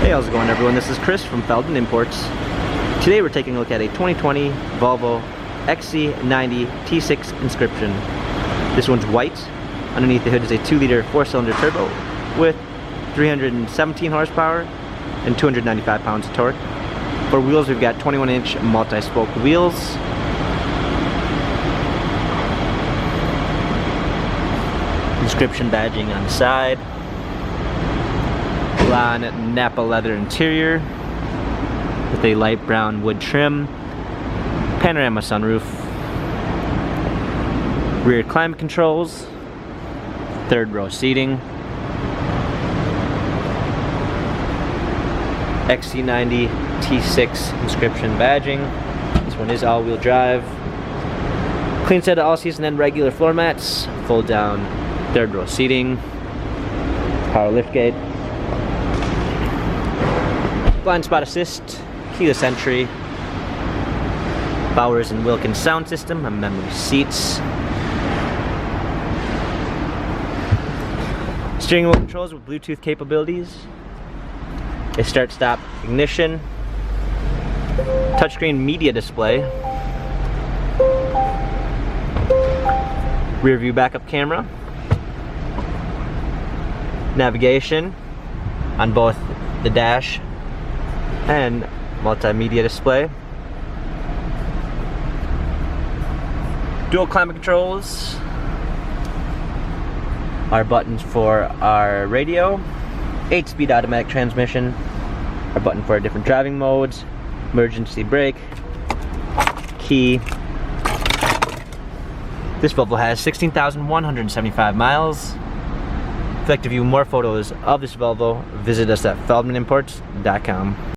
Hey, how's it going everyone? This is Chris from Feldmann Imports. Today we're taking a look at a 2020 Volvo XC90 T6 Inscription. This one's white. Underneath the hood is a 2-liter 4-cylinder turbo with 317 horsepower and 295 pounds of torque. For wheels, we've got 21-inch multi-spoke wheels. Inscription badging on the side. Blonde Napa leather interior with a light brown wood trim. Panorama sunroof. Rear climate controls. Third row seating. XC90 T6 Inscription badging. This one is all-wheel drive. Clean set of all-season and regular floor mats. Fold down third row seating. Power liftgate. Blind spot assist. Keyless entry. Bowers and Wilkins sound system and memory seats. Steering wheel controls with Bluetooth capabilities. A start-stop ignition. Touchscreen media display. Rear view backup camera. Navigation on both the dash and multimedia display. Dual climate controls. Our buttons for our radio. 8-speed automatic transmission. Our button for our different driving modes. Emergency brake. Key. This Volvo has 16,175 miles. If you'd like to view more photos of this Volvo, visit us at feldmannimports.com.